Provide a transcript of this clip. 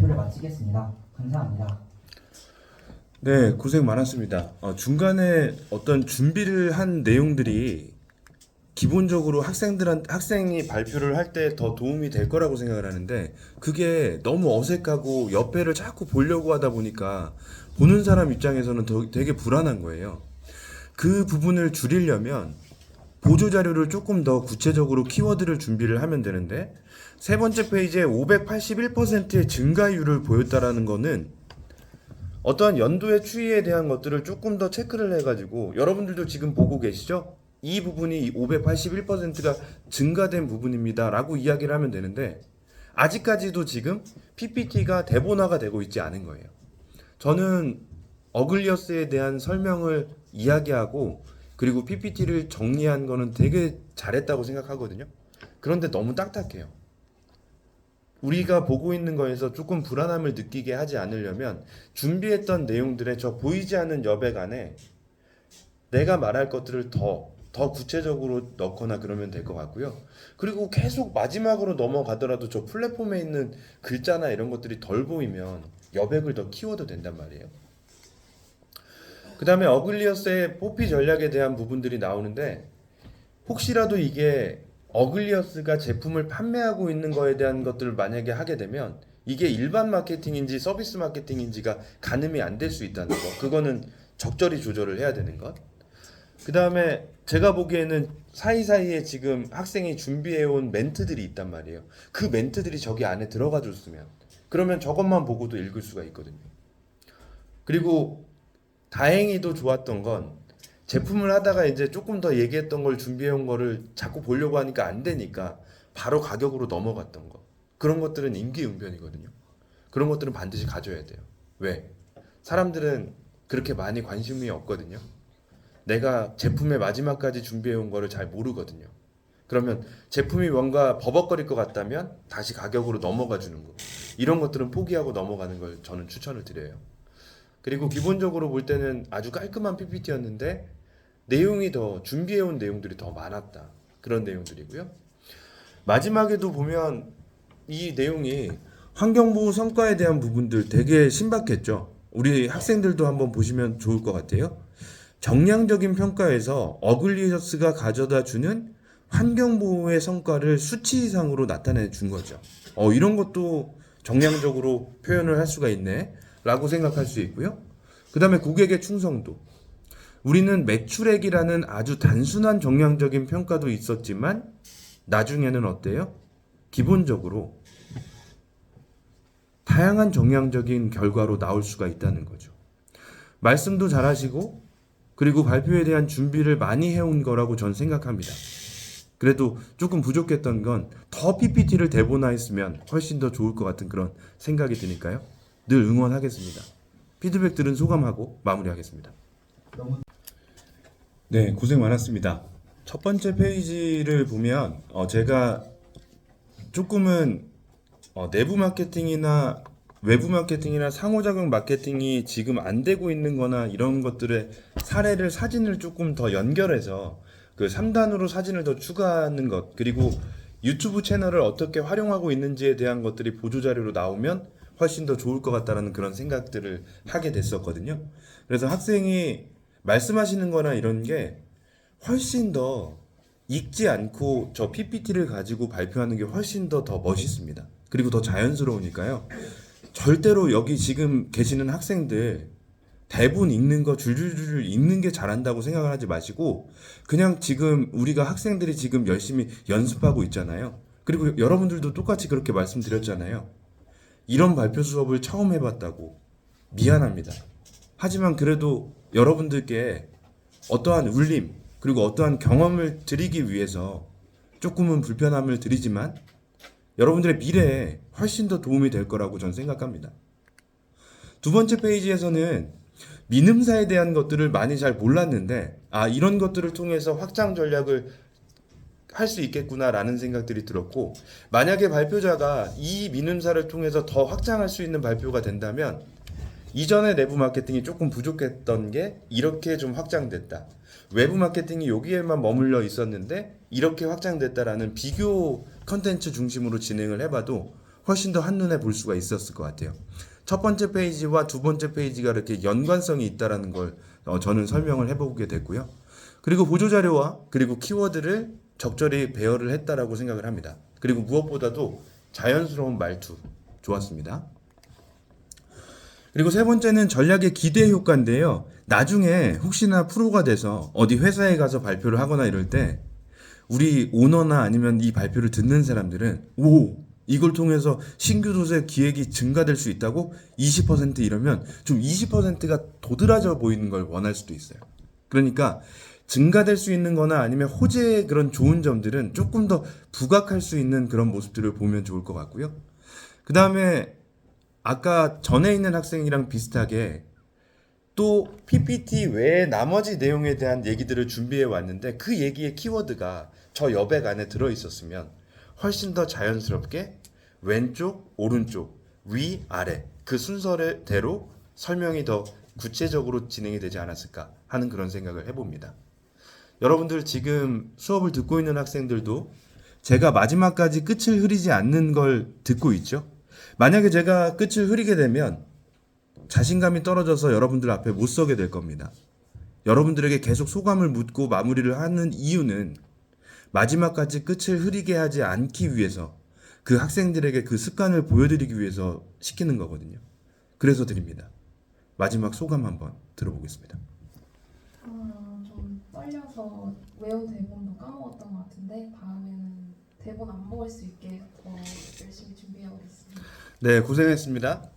발표를 마치겠습니다. 감사합니다. 네, 고생 많았습니다. 중간에 어떤 준비를 한 내용들이 기본적으로 학생이 발표를 할 때 더 도움이 될 거라고 생각을 하는데 그게 너무 어색하고 옆에를 자꾸 보려고 하다 보니까 보는 사람 입장에서는 되게 불안한 거예요. 그 부분을 줄이려면 보조 자료를 조금 더 구체적으로 키워드를 준비를 하면 되는데 세 번째 페이지에 581%의 증가율을 보였다라는 거는 어떠한 연도의 추이에 대한 것들을 조금 더 체크를 해가지고 여러분들도 지금 보고 계시죠? 이 부분이 581%가 증가된 부분입니다 라고 이야기를 하면 되는데 아직까지도 지금 PPT가 대본화가 되고 있지 않은 거예요. 저는 어글리어스에 대한 설명을 이야기하고 그리고 PPT를 정리한 거는 되게 잘했다고 생각하거든요. 그런데 너무 딱딱해요. 우리가 보고 있는 거에서 조금 불안함을 느끼게 하지 않으려면 준비했던 내용들의 저 보이지 않는 여백 안에 내가 말할 것들을 더 구체적으로 넣거나 그러면 될 것 같고요. 그리고 계속 마지막으로 넘어가더라도 저 플랫폼에 있는 글자나 이런 것들이 덜 보이면 여백을 더 키워도 된단 말이에요. 그 다음에 어글리어스의 뽑기 전략에 대한 부분들이 나오는데 혹시라도 이게 어글리어스가 제품을 판매하고 있는 거에 대한 것들을 만약에 하게 되면 이게 일반 마케팅인지 서비스 마케팅인지가 가늠이 안 될 수 있다는 거. 그거는 적절히 조절을 해야 되는 것. 그 다음에 제가 보기에는 사이사이에 지금 학생이 준비해온 멘트들이 있단 말이에요. 그 멘트들이 저기 안에 들어가 줬으면 그러면 저것만 보고도 읽을 수가 있거든요. 그리고 다행히도 좋았던 건 제품을 하다가 이제 조금 더 얘기했던 걸 준비해온 거를 자꾸 보려고 하니까 안 되니까 바로 가격으로 넘어갔던 거. 그런 것들은 임기응변이거든요. 그런 것들은 반드시 가져야 돼요. 왜? 사람들은 그렇게 많이 관심이 없거든요. 내가 제품의 마지막까지 준비해온 거를 잘 모르거든요. 그러면 제품이 뭔가 버벅거릴 것 같다면 다시 가격으로 넘어가 주는 거. 이런 것들은 포기하고 넘어가는 걸 저는 추천을 드려요. 그리고 기본적으로 볼 때는 아주 깔끔한 PPT였는데 내용이 더 준비해온 내용들이 더 많았다. 그런 내용들이고요. 마지막에도 보면 이 내용이 환경보호 성과에 대한 부분들 되게 신박했죠. 우리 학생들도 한번 보시면 좋을 것 같아요. 정량적인 평가에서 어글리어스가 가져다 주는 환경보호의 성과를 수치 이상으로 나타내 준 거죠. 이런 것도 정량적으로 표현을 할 수가 있네 라고 생각할 수 있고요. 그 다음에 고객의 충성도. 우리는 매출액이라는 아주 단순한 정량적인 평가도 있었지만 나중에는 어때요? 기본적으로 다양한 정량적인 결과로 나올 수가 있다는 거죠. 말씀도 잘하시고 그리고 발표에 대한 준비를 많이 해온 거라고 전 생각합니다. 그래도 조금 부족했던 건 더 PPT를 대본화했으면 훨씬 더 좋을 것 같은 그런 생각이 드니까요. 늘 응원하겠습니다. 피드백 들은 소감하고 마무리하겠습니다. 네, 고생 많았습니다. 첫 번째 페이지를 보면 제가 조금은 내부 마케팅이나 외부 마케팅이나 상호작용 마케팅이 지금 안 되고 있는 거나 이런 것들의 사진을 조금 더 연결해서 그 3단으로 사진을 더 추가하는 것, 그리고 유튜브 채널을 어떻게 활용하고 있는지에 대한 것들이 보조자료로 나오면 훨씬 더 좋을 것 같다는 그런 생각들을 하게 됐었거든요. 그래서 학생이 말씀하시는 거나 이런 게 훨씬 더 읽지 않고 저 PPT를 가지고 발표하는 게 훨씬 더 멋있습니다. 그리고 더 자연스러우니까요. 절대로 여기 지금 계시는 학생들 대본 읽는 거 줄줄줄 읽는 게 잘한다고 생각을 하지 마시고 그냥 지금 우리가 학생들이 지금 열심히 연습하고 있잖아요. 그리고 여러분들도 똑같이 그렇게 말씀드렸잖아요. 이런 발표 수업을 처음 해봤다고 미안합니다. 하지만 그래도 여러분들께 어떠한 울림 그리고 어떠한 경험을 드리기 위해서 조금은 불편함을 드리지만 여러분들의 미래에 훨씬 더 도움이 될 거라고 저는 생각합니다. 두 번째 페이지에서는 민음사에 대한 것들을 많이 잘 몰랐는데 이런 것들을 통해서 확장 전략을 할 수 있겠구나라는 생각들이 들었고 만약에 발표자가 이 민음사를 통해서 더 확장할 수 있는 발표가 된다면 이전의 내부 마케팅이 조금 부족했던 게 이렇게 좀 확장됐다. 외부 마케팅이 여기에만 머물러 있었는데 이렇게 확장됐다라는 비교 컨텐츠 중심으로 진행을 해봐도 훨씬 더 한눈에 볼 수가 있었을 것 같아요. 첫 번째 페이지와 두 번째 페이지가 이렇게 연관성이 있다라는 걸 저는 설명을 해보게 됐고요. 그리고 보조자료와 그리고 키워드를 적절히 배열을 했다라고 생각을 합니다. 그리고 무엇보다도 자연스러운 말투 좋았습니다. 그리고 세 번째는 전략의 기대 효과인데요. 나중에 혹시나 프로가 돼서 어디 회사에 가서 발표를 하거나 이럴 때 우리 오너나 아니면 이 발표를 듣는 사람들은 오, 이걸 통해서 신규 도세 기획이 증가될 수 있다고 20% 이러면 좀 20%가 도드라져 보이는 걸 원할 수도 있어요. 그러니까 증가될 수 있는 거나 아니면 호재의 그런 좋은 점들은 조금 더 부각할 수 있는 그런 모습들을 보면 좋을 것 같고요. 그 다음에 아까 전에 있는 학생이랑 비슷하게 또 PPT 외에 나머지 내용에 대한 얘기들을 준비해 왔는데 그 얘기의 키워드가 저 여백 안에 들어 있었으면 훨씬 더 자연스럽게 왼쪽, 오른쪽, 위, 아래 그 순서대로 설명이 더 구체적으로 진행이 되지 않았을까 하는 그런 생각을 해봅니다. 여러분들 지금 수업을 듣고 있는 학생들도 제가 마지막까지 끝을 흐리지 않는 걸 듣고 있죠? 만약에 제가 끝을 흐리게 되면 자신감이 떨어져서 여러분들 앞에 못 서게 될 겁니다. 여러분들에게 계속 소감을 묻고 마무리를 하는 이유는 마지막까지 끝을 흐리게 하지 않기 위해서 그 학생들에게 그 습관을 보여드리기 위해서 시키는 거거든요. 그래서 드립니다. 마지막 소감 한번 들어보겠습니다. 좀 떨려서 외운 대본도 까먹었던 것 같은데 다음에는 대본 안 먹을 수 있게 더 열심히 준비해 보겠습니다. 네, 고생했습니다.